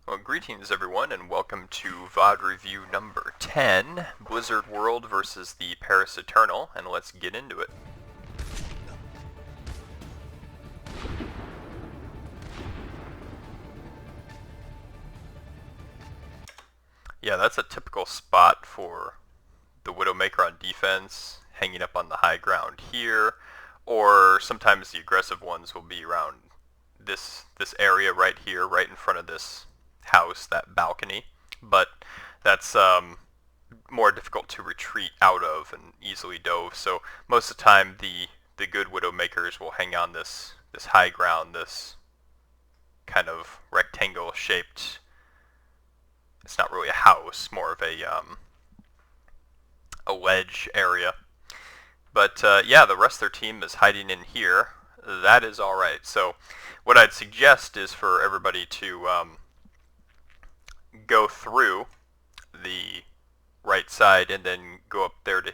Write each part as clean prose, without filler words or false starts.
Well, greetings everyone, and welcome to VOD review number 10, Blizzard World versus the Paris Eternal, and let's get into it. Yeah, that's a typical spot for the Widowmaker on defense, hanging up on the high ground here, or sometimes the aggressive ones will be around this area right here, right in front of this house, that balcony, but that's more difficult to retreat out of and easily dove. So most of the time, the good Widowmakers will hang on this high ground, this kind of rectangle shaped. It's not really a house, more of a ledge area. But yeah, the rest of their team is hiding in here. That is all right. So what I'd suggest is for everybody to go through the right side and then go up there to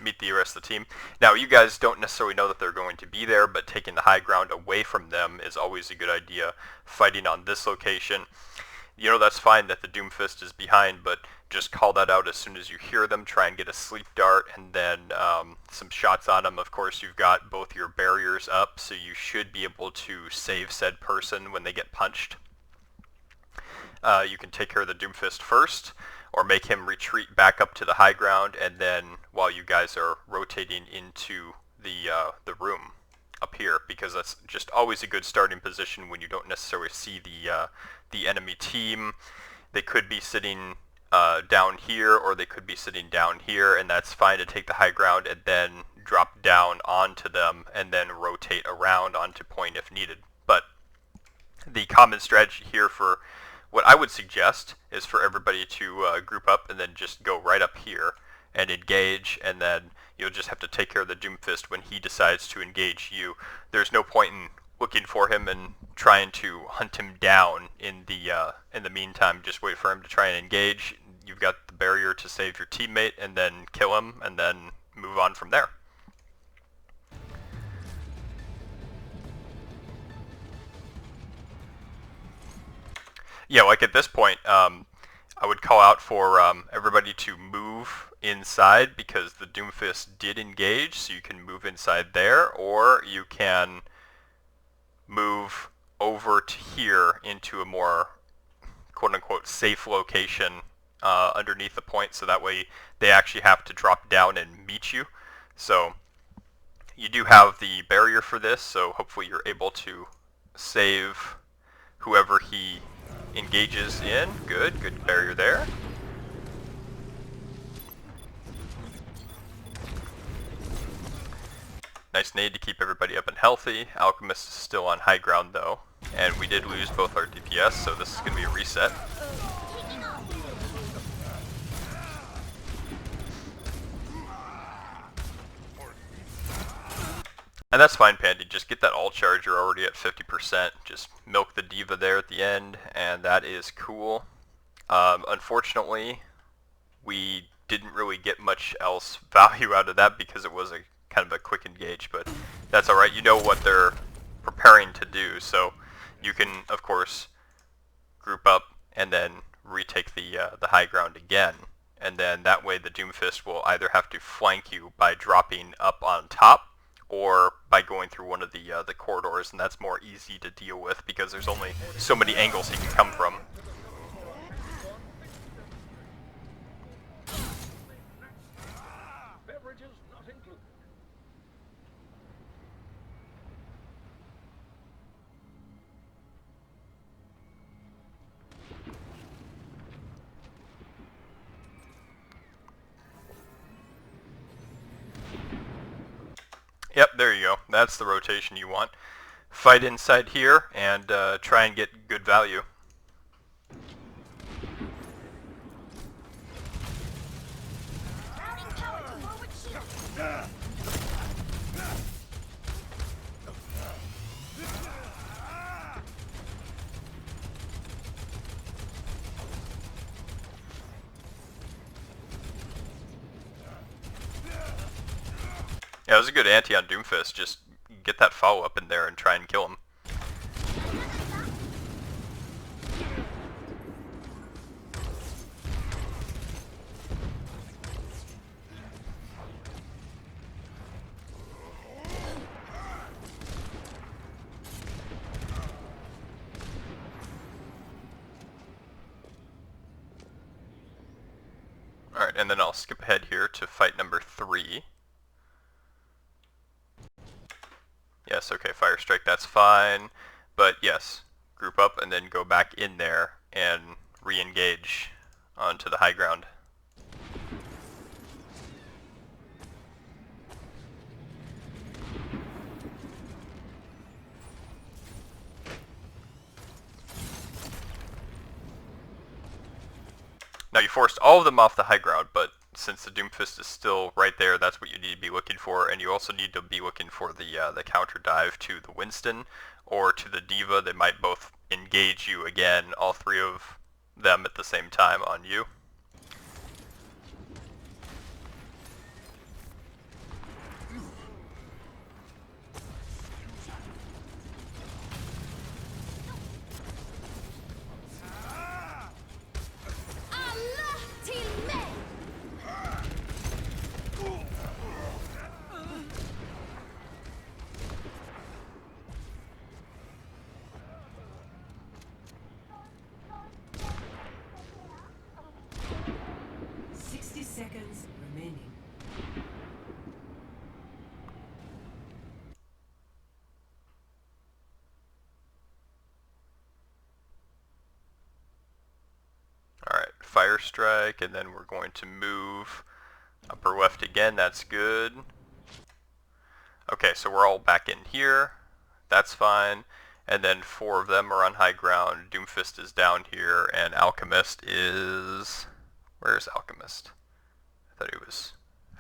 meet the rest of the team. Now, you guys don't necessarily know that they're going to be there, but taking the high ground away from them is always a good idea. Fighting on this location, you know, that's fine that the Doomfist is behind, but just call that out as soon as you hear them. Try and get a sleep dart and then some shots on them. Of course, you've got both your barriers up, so you should be able to save said person when they get punched. You can take care of the Doomfist first, or make him retreat back up to the high ground, and then while you guys are rotating into the room up here, because that's just always a good starting position when you don't necessarily see the enemy team. They could be sitting down here, or they could be sitting down here, and that's fine to take the high ground and then drop down onto them and then rotate around onto point if needed. But the common strategy here for what I would suggest is for everybody to group up and then just go right up here and engage, and then you'll just have to take care of the Doomfist when he decides to engage you. There's no point in looking for him and trying to hunt him down in the meantime. Just wait for him to try and engage. You've got the barrier to save your teammate and then kill him and then move on from there. Yeah, like at this point, I would call out for everybody to move inside, because the Doomfist did engage, so you can move inside there, or you can move over to here into a more quote-unquote safe location underneath the point, so that way they actually have to drop down and meet you. So you do have the barrier for this, so hopefully you're able to save whoever he engages in. Good barrier there. Nice nade to keep everybody up and healthy. Alchemist is still on high ground though, and we did lose both our DPS, so this is going to be a reset. And that's fine, Pandy. Just get that all charge. You're already at 50%. Just milk the diva there at the end, and that is cool. Unfortunately, we didn't really get much else value out of that because it was a kind of a quick engage, but that's alright. You know what they're preparing to do, so you can, of course, group up and then retake the high ground again. And then that way the Doomfist will either have to flank you by dropping up on top, or by going through one of the corridors, and that's more easy to deal with because there's only so many angles he can come from. Beverages not included. Yep, there you go. That's the rotation you want. Fight inside here and try and get good value. Yeah, it was a good anti on Doomfist. Just get that follow-up in there and try and kill him. Alright, and then I'll skip ahead here to fight number 3. Yes, okay, Fire Strike, that's fine. But yes, group up and then go back in there and re-engage onto the high ground. Now you forced all of them off the high ground, but since the Doomfist is still right there, that's what you need to be looking for, and you also need to be looking for the counter dive to the Winston or to the Diva. They might both engage you again, all 3 of them at the same time on you. Seconds remaining. Alright, Fire Strike, and then we're going to move upper left again, that's good. Okay, so we're all back in here, that's fine. And then 4 of them are on high ground, Doomfist is down here, and Alchemist is... Where's Alchemist? I thought he was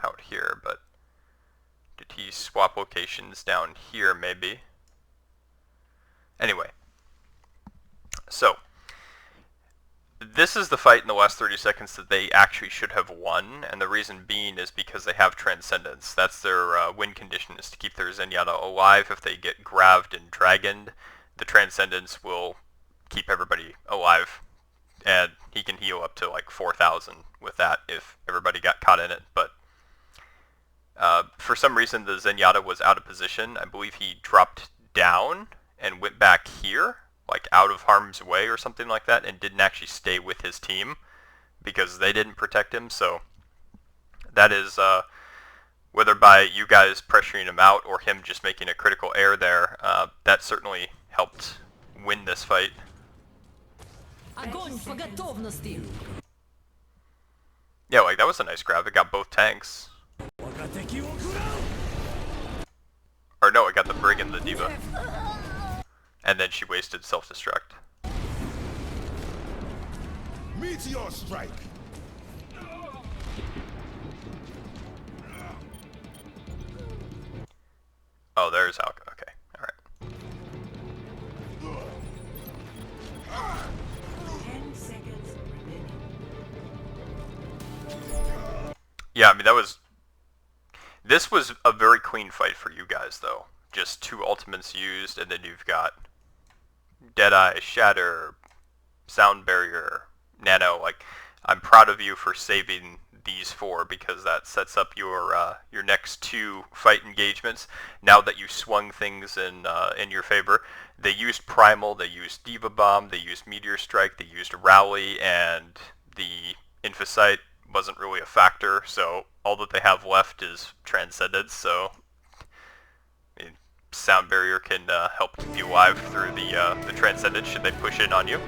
out here, but did he swap locations down here maybe? Anyway, so this is the fight in the last 30 seconds that they actually should have won, and the reason being is because they have Transcendence. That's their win condition, is to keep their Zenyatta alive. If they get grabbed and dragoned, the Transcendence will keep everybody alive, and he can heal up to like 4,000 with that if everybody got caught in it. But for some reason the Zenyatta was out of position. I believe he dropped down and went back here, like out of harm's way or something like that, and didn't actually stay with his team because they didn't protect him. So that is whether by you guys pressuring him out or him just making a critical error there, that certainly helped win this fight. Yeah, like that was a nice grab. It got both tanks. Or no, it got the Brig and the Diva. And then she wasted self-destruct. Meteor strike. Oh, there's Alka. Okay, alright. 10 seconds remaining. Yeah, I mean, this was a very clean fight for you guys, though. Just 2 ultimates used, and then you've got Deadeye, Shatter, Sound Barrier, Nano. Like, I'm proud of you for saving these 4 because that sets up your next 2 fight engagements. Now that you swung things in your favor, they used Primal, they used Diva Bomb, they used Meteor Strike, they used Rally, and the Infocyte wasn't really a factor. So all that they have left is Transcendence. So I mean, Sound Barrier can help keep you alive through the Transcendence should they push in on you.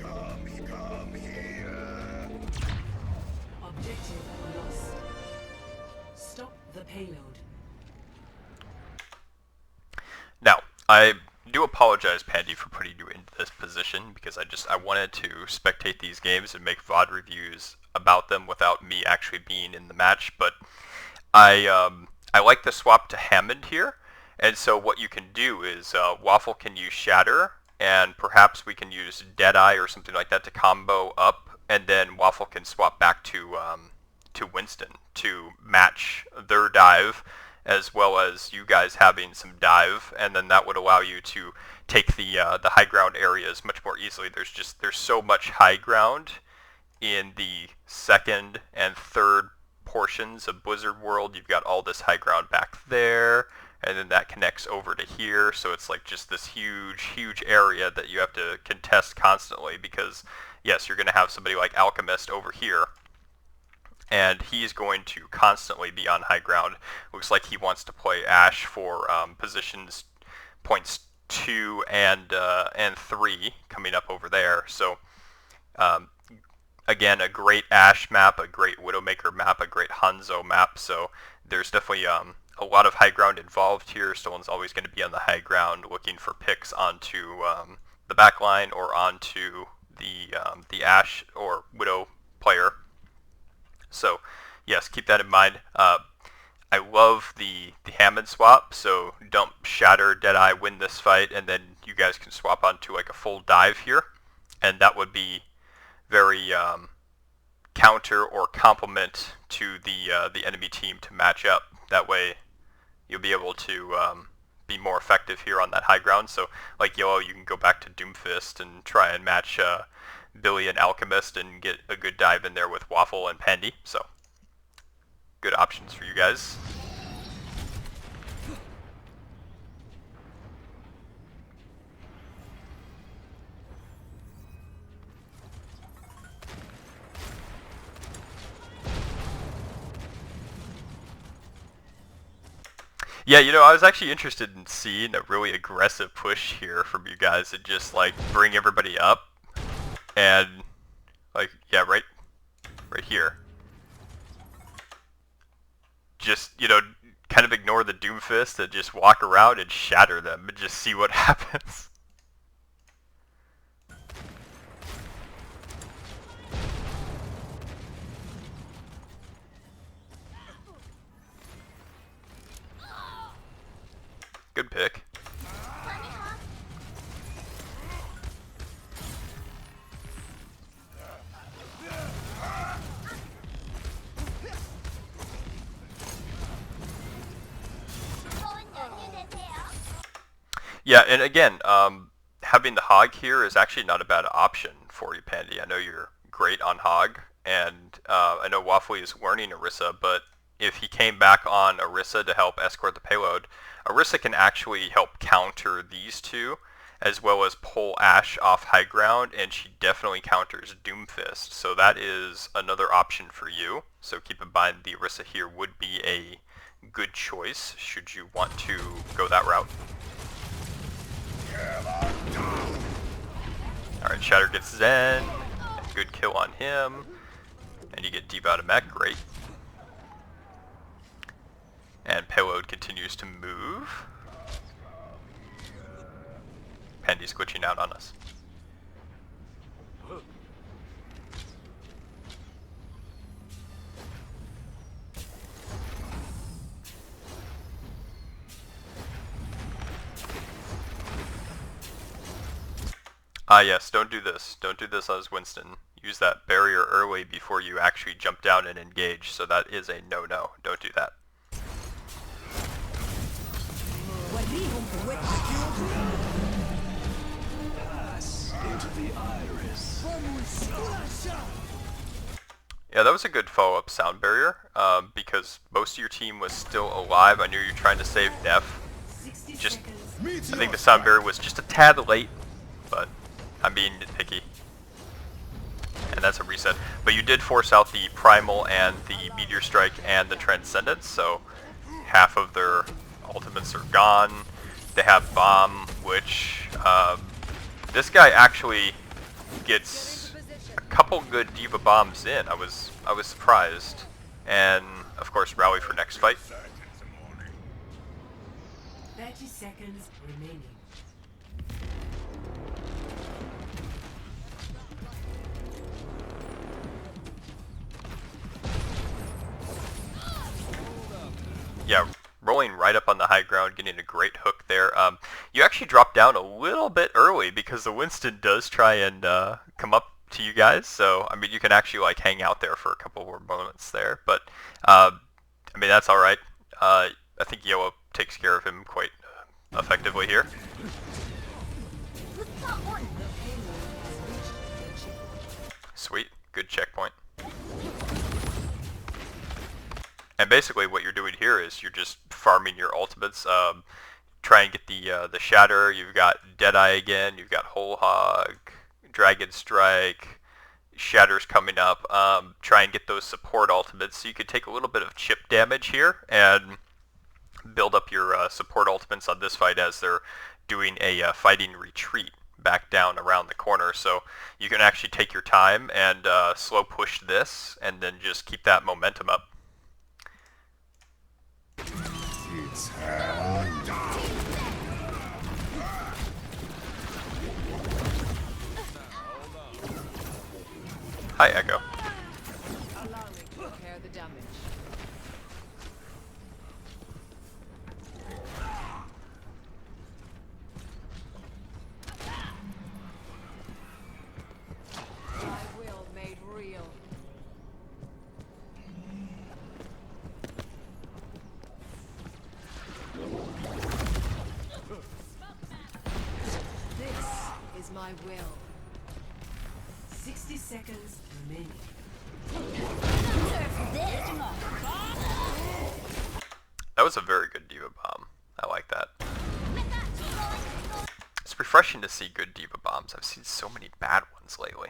Come here. Objective lost. Stop the payload. Now, I do apologize, Pandy, for putting you into this position because I wanted to spectate these games and make VOD reviews about them without me actually being in the match, but I like the swap to Hammond here, and so what you can do is Waffle can use Shatter, and perhaps we can use Deadeye or something like that to combo up, and then Waffle can swap back to Winston to match their dive, as well as you guys having some dive, and then that would allow you to take the high ground areas much more easily. There's so much high ground in the second and third portions of Blizzard World. You've got all this high ground back there, and then that connects over to here, so it's like just this huge area that you have to contest constantly, because yes, you're going to have somebody like Alchemist over here, and he's going to constantly be on high ground. Looks like he wants to play Ashe for positions points 2 and 3 coming up over there. So again, a great Ashe map, a great Widowmaker map, a great Hanzo map. So there's definitely a lot of high ground involved here. Stone's always going to be on the high ground looking for picks onto the back line or onto the Ashe or Widow player. So yes, keep that in mind. I love the Hammond swap, so dump Shatter, Deadeye, win this fight, and then you guys can swap onto like a full dive here, and that would be very counter or complement to the enemy team to match up. That way you'll be able to be more effective here on that high ground. So like yellow, you can go back to Doomfist and try and match Billy and Alchemist and get a good dive in there with Waffle and Pandy. So good options for you guys. Yeah, you know, I was actually interested in seeing a really aggressive push here from you guys and just like bring everybody up and like, yeah, right here. Just, you know, kind of ignore the Doomfist and just walk around and shatter them and just see what happens. Good pick. Yeah, and again, having the Hog here is actually not a bad option for you, Pandy. I know you're great on Hog, and I know Waffle is learning Orisa, but if he came back on Orisa to help escort the payload, Orisa can actually help counter these two, as well as pull Ashe off high ground, and she definitely counters Doomfist. So that is another option for you. So keep in mind the Orisa here would be a good choice should you want to go that route. Alright, Shatter gets Zen. Good kill on him. And you get Deep out of mech, great. And payload continues to move. Pandy's glitching out on us. Ah yes, don't do this. Don't do this as Winston. Use that barrier early before you actually jump down and engage, so that is a no-no. Don't do that. Into the iris. Yeah, that was a good follow-up sound barrier, because most of your team was still alive. I knew you were trying to save Neff. Just, I think the sound barrier was just a tad late, but I'm being nitpicky. And that's a reset. But you did force out the Primal and the Meteor Strike and the Transcendence, so half of their ultimates are gone. They have Bomb, which this guy actually gets a couple good Diva Bombs in. I was surprised. And of course rally for next fight. 30 seconds remaining. Yeah, rolling right up on the high ground, getting a great hook there. You actually dropped down a little bit early because the Winston does try and come up to you guys. So, I mean, you can actually like hang out there for a couple more moments there. But, I mean, that's all right. I think Yellow takes care of him quite effectively here. Sweet, good checkpoint. And basically what you're doing here is you're just farming your ultimates. Try and get the Shatter. You've got Deadeye again. You've got Whole Hog, Dragon Strike, Shatter's coming up. Try and get those support ultimates so you could take a little bit of chip damage here and build up your support ultimates on this fight as they're doing a fighting retreat back down around the corner. So you can actually take your time and slow push this and then just keep that momentum up. Hi, Echo. Allow me to repair the damage. My will made real. This is my will. 60 seconds remaining. That was a very good Diva Bomb. I like that. It's refreshing to see good Diva Bombs. I've seen so many bad ones lately.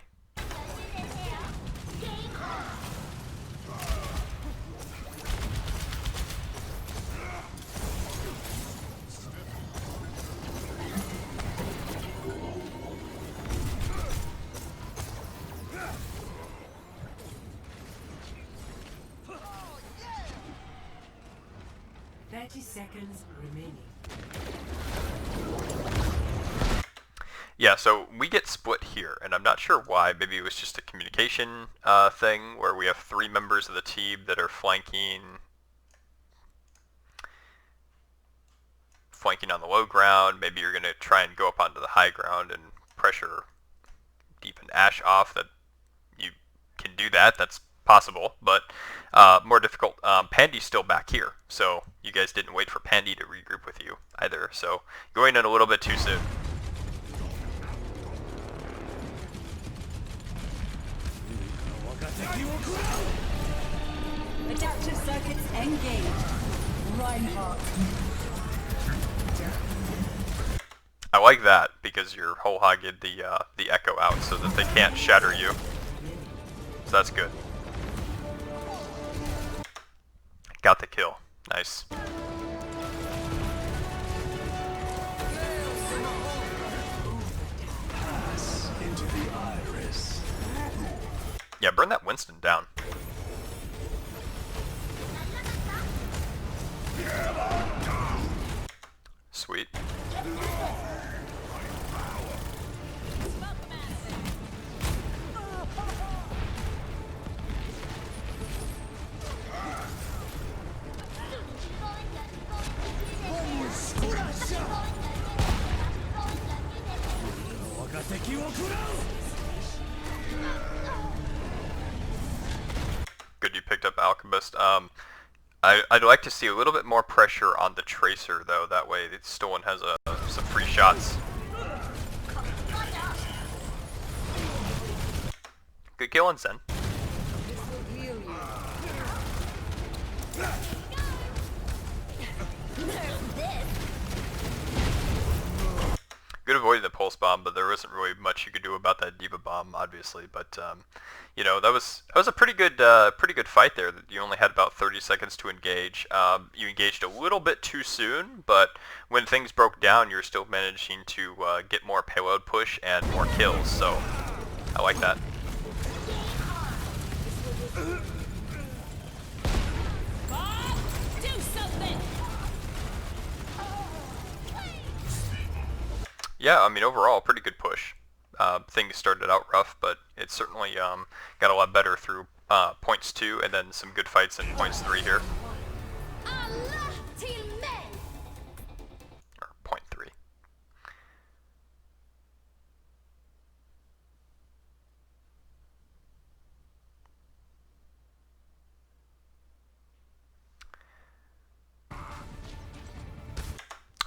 Seconds remaining. Yeah, so we get split here, and I'm not sure why. Maybe it was just a communication thing where we have 3 members of the team that are flanking on the low ground. Maybe you're going to try and go up onto the high ground and pressure Deep and Ash off. That you can do that. That's possible, but more difficult. Pandy's still back here, so you guys didn't wait for Pandy to regroup with you either, so going in a little bit too soon. Adaptive circuits engaged. Reinhardt. I like that because your whole hog get the echo out so that they can't shatter you. So that's good. Got the kill. Nice. Pass into the iris. Yeah, burn that Winston down. Sweet. Good, you picked up Alchemist. I'd like to see a little bit more pressure on the Tracer, though. That way, Stolen has some free shots. Good kill on Zen. This will heal you. Good avoiding the pulse bomb, but there wasn't really much you could do about that Diva bomb, obviously. But you know, that was a pretty good fight there. You only had about 30 seconds to engage. You engaged a little bit too soon, but when things broke down, you were still managing to get more payload push and more kills. So I like that. Do something. Yeah, I mean, overall, pretty good push. Things started out rough, but it certainly got a lot better through points 2 and then some good fights in points 3 here. Or point 3.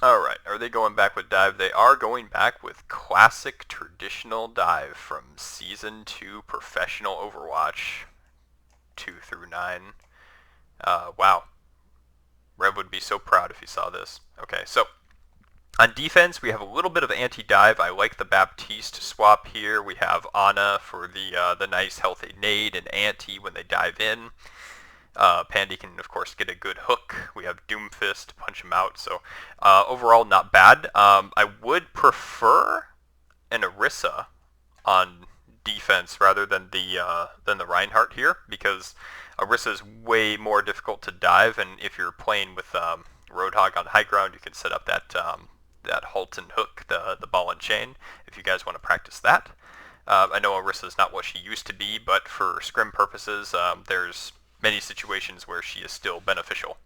Alright, are they going back with Dive? They are going back with classic traditional Dive from Season 2 Professional Overwatch 2 through 9. Wow. Rev would be so proud if he saw this. Okay, so on defense, we have a little bit of anti-dive. I like the Baptiste swap here. We have Ana for the nice healthy nade and anti when they dive in. Pandy can, of course, get a good hook. We have Doomfist to punch him out. So overall, not bad. I would prefer an Orisa on defense rather than the Reinhardt here, because Orisa is way more difficult to dive, and if you're playing with Roadhog on high ground, you can set up that that halt and hook, the ball and chain, if you guys want to practice that. I know Orisa is not what she used to be, but for scrim purposes, there's many situations where she is still beneficial.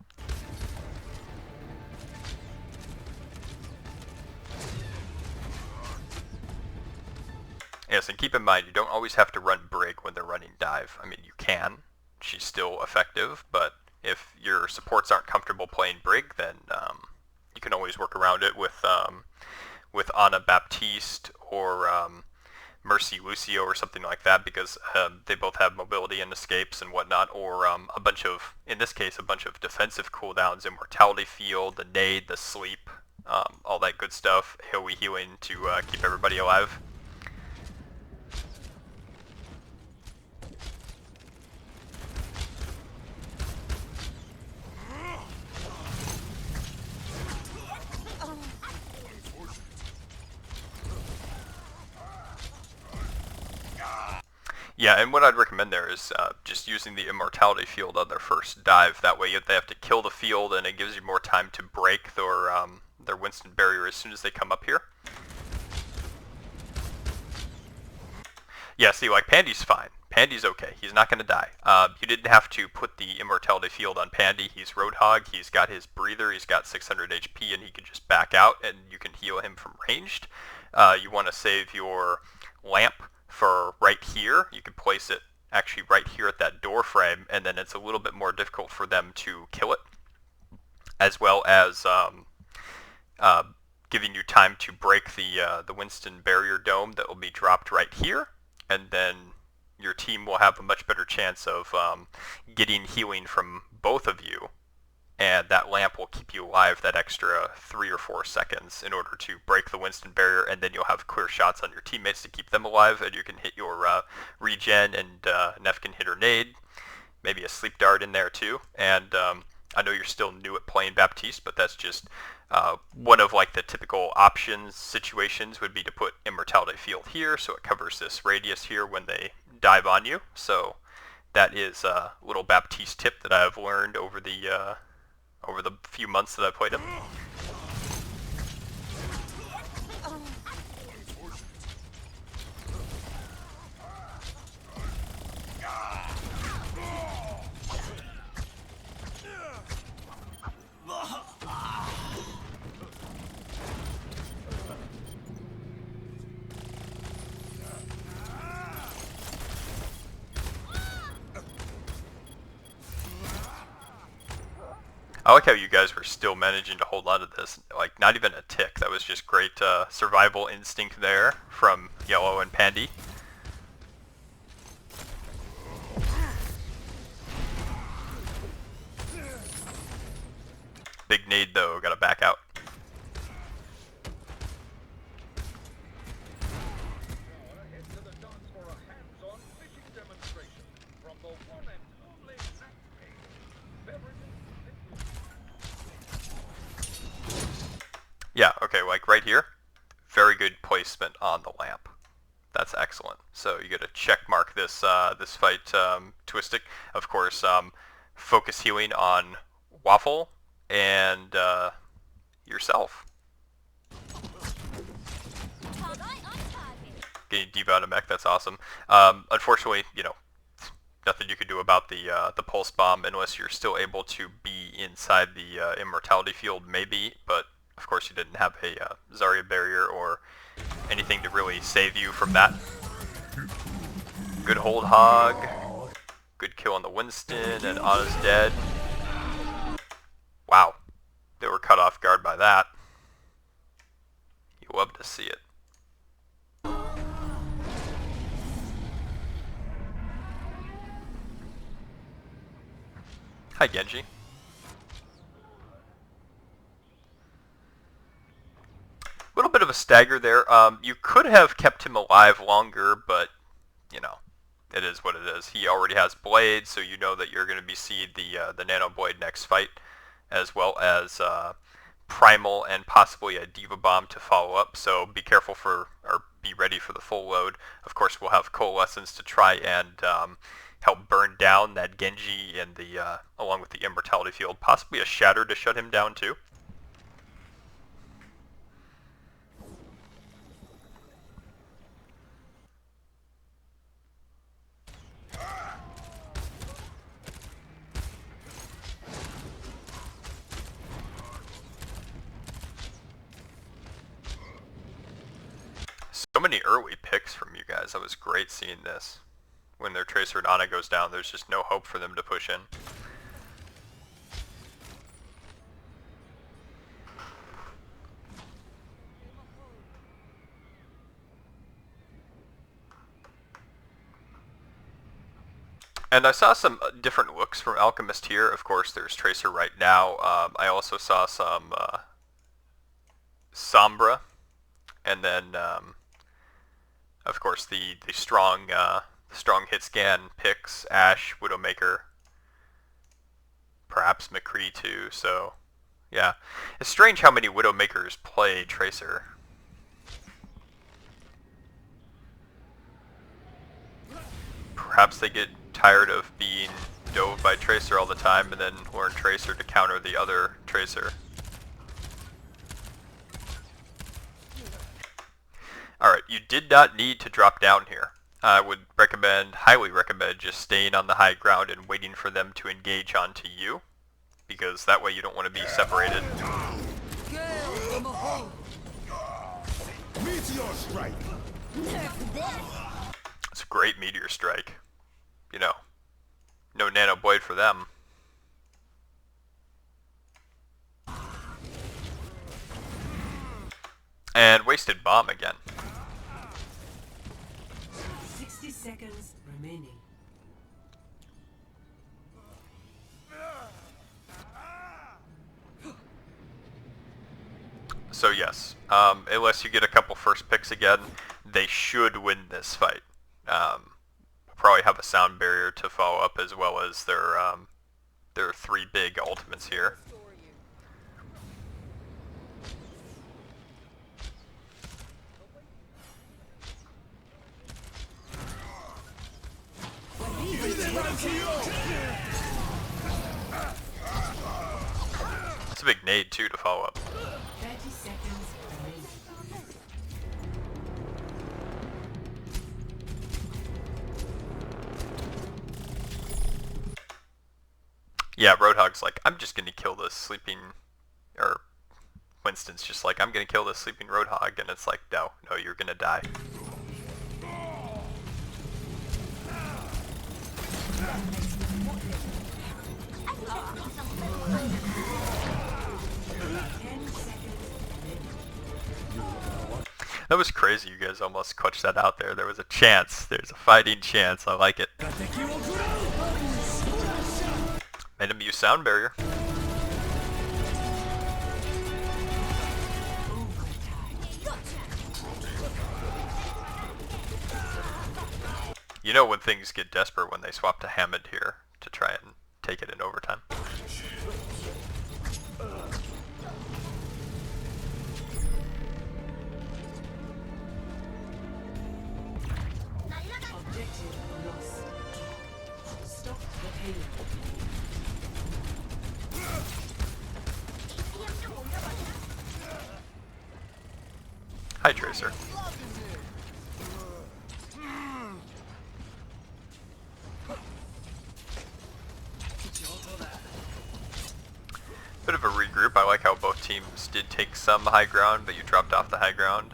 Yes, and keep in mind, you don't always have to run Brig when they're running dive. I mean, you can. She's still effective, but if your supports aren't comfortable playing Brig, then you can always work around it with Ana Baptiste or Mercy Lucio or something like that, because they both have mobility and escapes and whatnot, or a bunch of, in this case, a bunch of defensive cooldowns, Immortality Field, the nade, the sleep, all that good stuff, AoE healing to keep everybody alive. Yeah, and what I'd recommend there is just using the Immortality Field on their first dive. That way they have to kill the field, and it gives you more time to break their Winston barrier as soon as they come up here. Yeah, see, like, Pandy's fine. Pandy's okay. He's not going to die. You didn't have to put the Immortality Field on Pandy. He's Roadhog. He's got his breather. He's got 600 HP, and he can just back out, and you can heal him from ranged. You want to save your lamp for right here. You can place it actually right here at that door frame, and then it's a little bit more difficult for them to kill it, as well as giving you time to break the Winston barrier dome that will be dropped right here, and then your team will have a much better chance of getting healing from both of you, and that lamp will keep you alive that extra 3 or 4 seconds in order to break the Winston barrier, and then you'll have clear shots on your teammates to keep them alive, and you can hit your regen, and Neff can hit her nade, maybe a sleep dart in there too. And I know you're still new at playing Baptiste, but that's just one of like the typical options situations would be to put Immortality Field here, so it covers this radius here when they dive on you. So that is a little Baptiste tip that I've learned over the few months that I played him. I like how you guys were still managing to hold on to this, like not even a tick. That was just great survival instinct there from Yellow and Pandy. Big nade though, gotta back out. Yeah, okay, like right here, very good placement on the lamp. That's excellent. So you get to check mark this this fight, Twistic. Of course, focus healing on Waffle and yourself. Getting D.Va out of mech, that's awesome. Unfortunately, you know, nothing you could do about the pulse bomb unless you're still able to be inside the Immortality Field, maybe, but of course you didn't have a Zarya barrier or anything to really save you from that. Good hold hog. Good kill on the Winston, and Ana's dead. Wow. They were cut off guard by that. You love to see it. Hi, Genji. a stagger there. You could have kept him alive longer, but, you know, it is what it is. He already has blades, so you know that you're going to be seeing the nano blade next fight, as well as primal and possibly a diva bomb to follow up. So be careful for, or be ready for the full load. Of course, we'll have coalescence to try and help burn down that Genji and the along with the immortality field. Possibly a shatter to shut him down too. So many early picks from you guys. That was great seeing this. When their Tracer and Ana goes down, there's just no hope for them to push in. And I saw some different looks from Alchemist here. Of course, there's Tracer right now. I also saw some Sombra, and then of course the strong hit scan picks Ashe, Widowmaker, perhaps McCree too. So yeah, it's strange how many Widowmakers play Tracer. Perhaps they get tired of being dove by Tracer all the time and then learn Tracer to counter the other Tracer. Alright, you did not need to drop down here. I would highly recommend just staying on the high ground and waiting for them to engage onto you, because that way you don't want to be separated. Meteor strike. It's a great meteor strike. You know, no nano blade for them. And wasted bomb again. 60 seconds remaining. So yes, unless you get a couple first picks again, they should win this fight. Probably have a sound barrier to follow up, as well as their three big ultimates here. It's a big nade too to follow up. 30 seconds remaining. Yeah, Roadhog's like, I'm just gonna kill this sleeping, or Winston's just like, I'm gonna kill this sleeping Roadhog, and it's like, no, you're gonna die. That was crazy, you guys almost clutched that out there. There was a chance. There's a fighting chance. I like it. Made him use sound barrier. You know when things get desperate when they swap to Hammond here to try and take it in overtime. Objective lost. Stop the payload. Hi, Tracer. Bit of a regroup. I like how both teams did take some high ground, but you dropped off the high ground.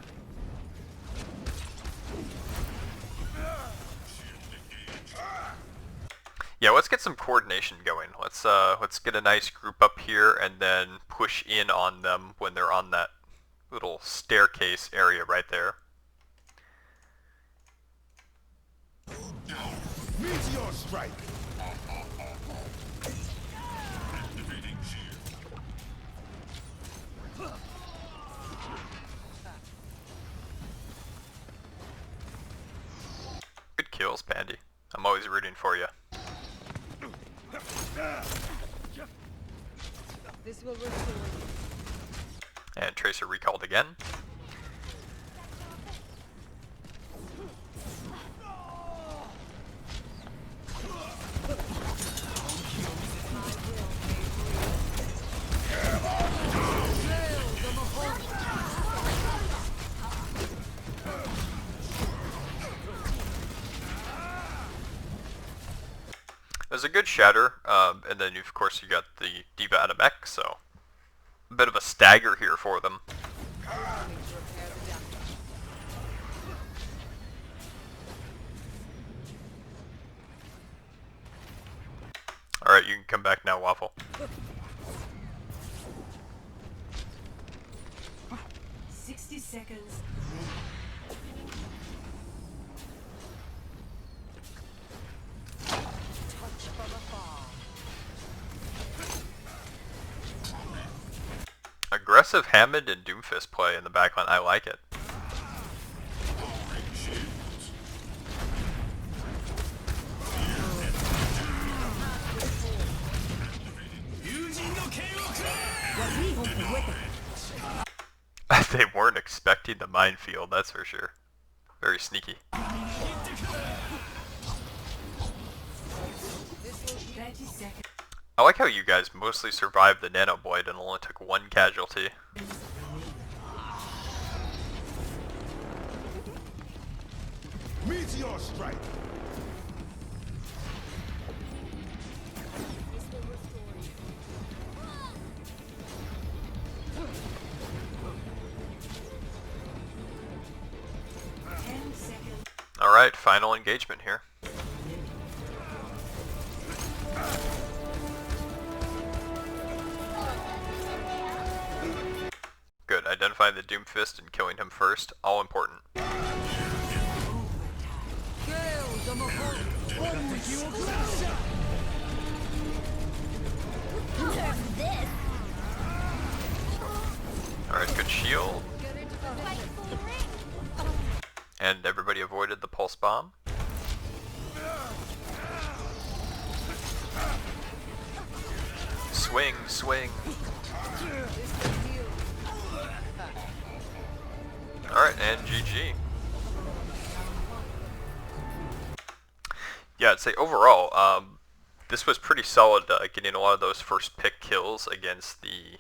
Yeah, let's get some coordination going. Let's get a nice group up here and then push in on them when they're on that little staircase area right there. Meteor strike. kills, Pandy. I'm always rooting for you. This will restore you. And Tracer recalled again. It was a good shatter, and then of course you got the Diva out of mech, so a bit of a stagger here for them. Allow me to repair the damage. Alright, you can come back now, Waffle. 60 seconds. Touch from afar. Aggressive Hammond and Doomfist play in the backline. I like it. They weren't expecting the minefield, that's for sure. Very sneaky. 30 seconds. I like how you guys mostly survived the Nano Blade and only took one casualty. Meteor strike. This will restore you. 10 seconds. Alright, final engagement here. Good, identifying the Doomfist and killing him first, all important. Alright, good shield. Get into position. And everybody avoided the pulse bomb. Swing, swing. This will heal you. Alright, and GG. Yeah, I'd say overall, this was pretty solid, getting a lot of those first pick kills against the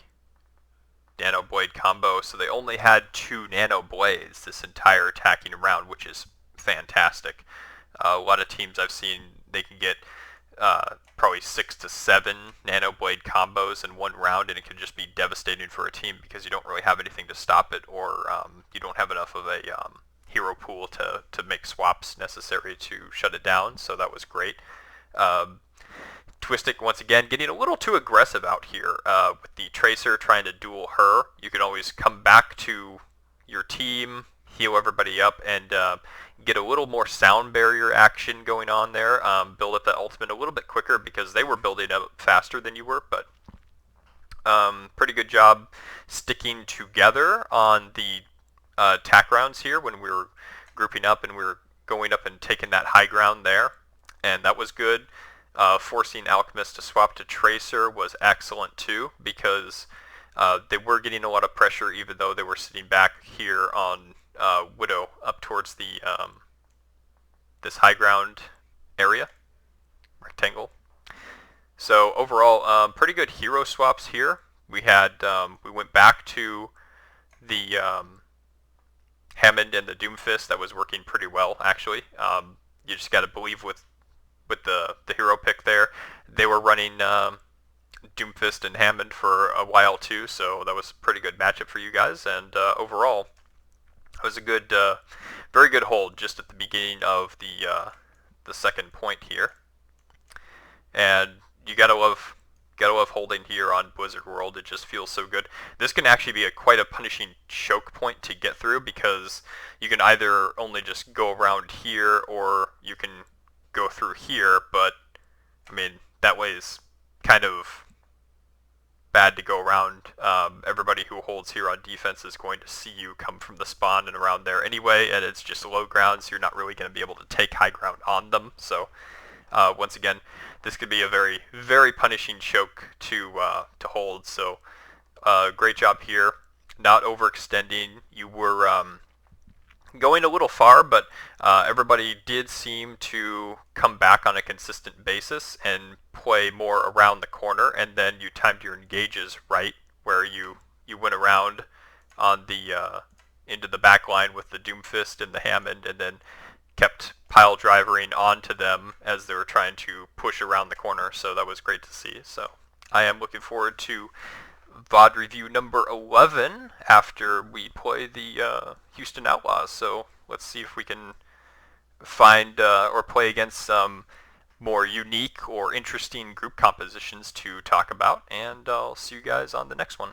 Nano Blade combo. So they only had 2 Nano Blades this entire attacking round, which is fantastic. A lot of teams I've seen, they can get probably 6 to 7 Nano Blade combos in one round, and it can just be devastating for a team because you don't really have anything to stop it, or you don't have enough of a hero pool to make swaps necessary to shut it down. So that was great. Twistic, once again, getting a little too aggressive out here with the Tracer trying to duel her. You can always come back to your team, heal everybody up, and get a little more sound barrier action going on there. Build up that ultimate a little bit quicker because they were building up faster than you were, but pretty good job sticking together on the attack rounds here when we were grouping up and we were going up and taking that high ground there, and that was good. Forcing Alchemist to swap to Tracer was excellent too, because they were getting a lot of pressure even though they were sitting back here on Widow up towards the this high ground area, rectangle. So overall, pretty good hero swaps here. We had we went back to the Hammond and the Doomfist. That was working pretty well actually. You just got to believe with the hero pick there. They were running Doomfist and Hammond for a while too, so that was a pretty good matchup for you guys. And overall, it was a good, very good hold just at the beginning of the second point here. And you gotta love holding here on Blizzard World. It just feels so good. This can actually be quite a punishing choke point to get through, because you can either only just go around here or you can go through here, but I mean that way is kind of bad to go around. Everybody who holds here on defense is going to see you come from the spawn and around there anyway, and it's just low ground, so you're not really going to be able to take high ground on them. So once again, this could be a very, very punishing choke to hold. So great job here, not overextending. You were going a little far, but everybody did seem to come back on a consistent basis and play more around the corner, and then you timed your engages right, where you went around on the into the back line with the Doomfist and the Hammond, and then kept pile drivering onto them as they were trying to push around the corner. So that was great to see. So I am looking forward to VOD review number 11 after we play the Houston Outlaws. So let's see if we can find or play against some more unique or interesting group compositions to talk about, and I'll see you guys on the next one.